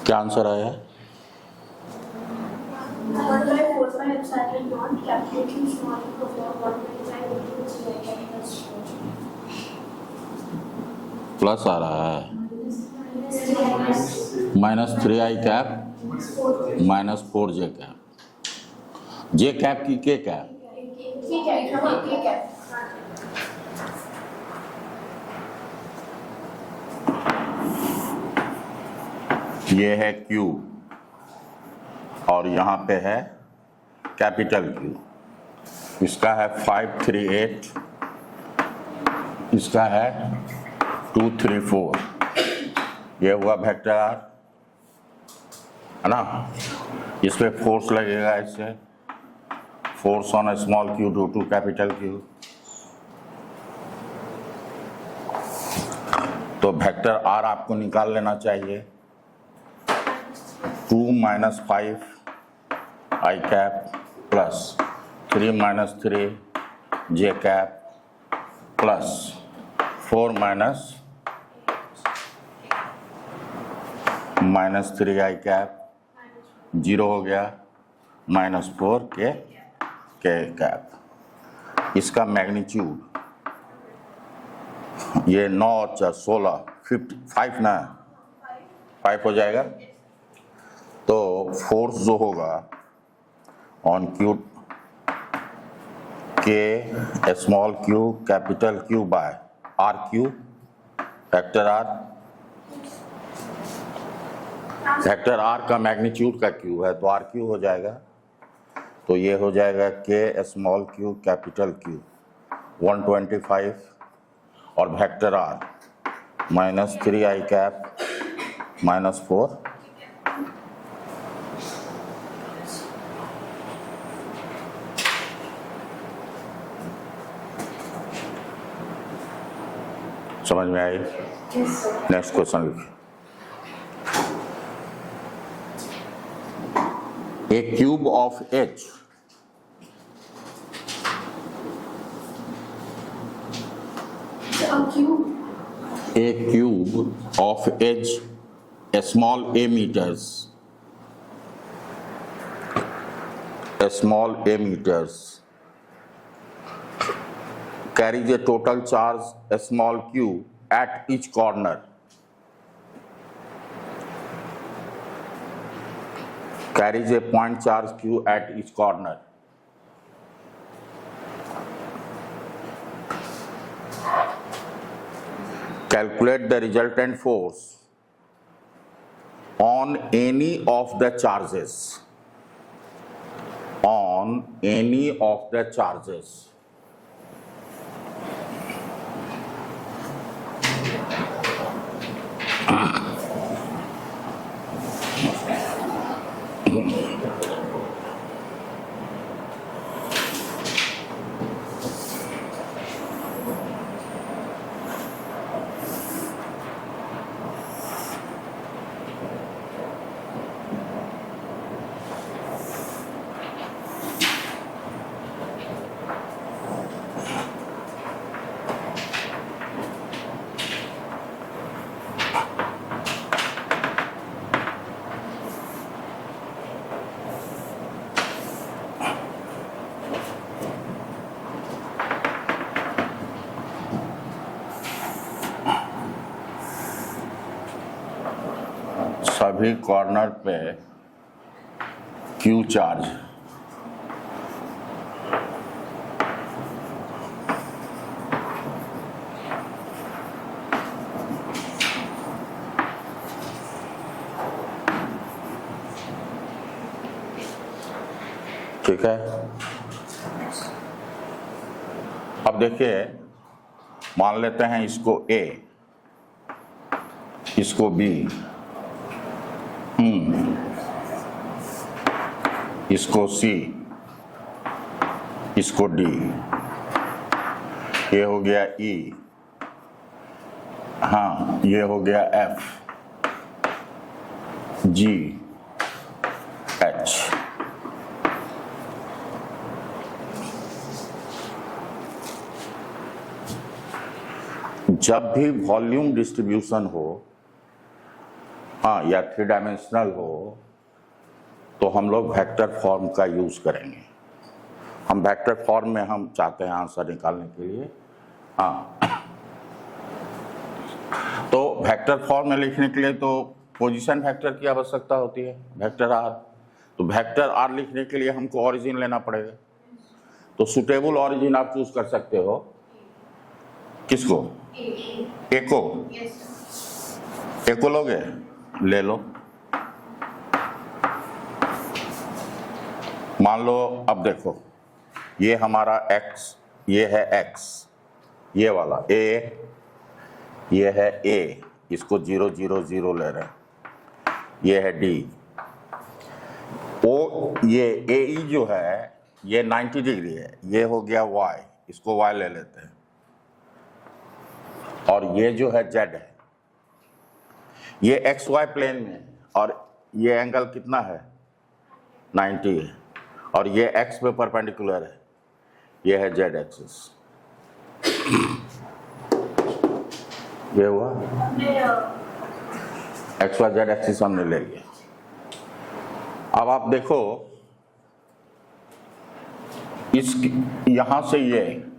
क्या आंसर आया है? प्लस आ रहा है -3i कैप -4j कैप। जे कैप की के कैप ये है Q और यहाँ पे है कैपिटल Q। इसका है 538, इसका है 234। ये हुआ वेक्टर R, है ना। इस पे फोर्स लगेगा, इससे force on small q due to capital Q। तो वेक्टर R आपको निकाल लेना चाहिए। 2 - 5 i cap plus 3 - 3 j cap plus 4 - -3i cap, 0 हो गया, -4 के कैप। इसका मैग्नीट्यूड ये 9 और 4 16 5 ना 5 हो जाएगा। तो फोर्स जो होगा ऑन Q के small q capital Q by RQ vector R का मैग्नीट्यूड का Q है तो RQ हो जाएगा। तो ये हो जाएगा के स्मॉल q कैपिटल Q 125 और वेक्टर R -3i कैप -4 समझ में आई? नेक्स्ट क्वेश्चन लिखिए। A cube of H a cube of H small a meters carries a total charge small q at each corner. Carries a point charge q at each corner. Calculate the resultant force on any of the charges. On any of the charges. सभी corner पे Q charge, ठीक है। अब देखिए, मान लेते हैं इसको A, इसको B, इसको C, इसको D, ये हो गया E, हाँ ये हो गया F, G, H। जब भी वॉल्यूम डिस्ट्रीब्यूशन हो, हाँ, या 3 डायमेंशनल हो, तो हम लोग वेक्टर फॉर्म का यूज करेंगे। हम वेक्टर फॉर्म में हम चाहते हैं आंसर निकालने के लिए, हाँ। तो वेक्टर फॉर्म में लिखने के लिए तो पोजीशन वेक्टर की आवश्यकता होती है, वेक्टर आर। तो वेक्टर आर लिखने के लिए हमको ऑरिजिन लेना पड़ेगा। तो सुटेबल ऑरिजिन आप चूज कर सकते हो। किसको? एको। एको लोगे? ले लो। मान लो, अब देखो, ये हमारा x, ये है x, ये वाला a, ये है a, इसको 0 0 0 ले रहे हैं, ये है d, o, ये AE जो है ये 90 डिग्री है, ये हो गया y, इसको y ले लेते हैं, और ये जो है z है, ये XY प्लेन में, और ये एंगल कितना है? 90 है, और ये x पे परपेंडिकुलर है, ये है z एक्सिस। ये हुआ XY Z एक्सिस हमने ले लिया। अब आप देखो, इस यहां से ये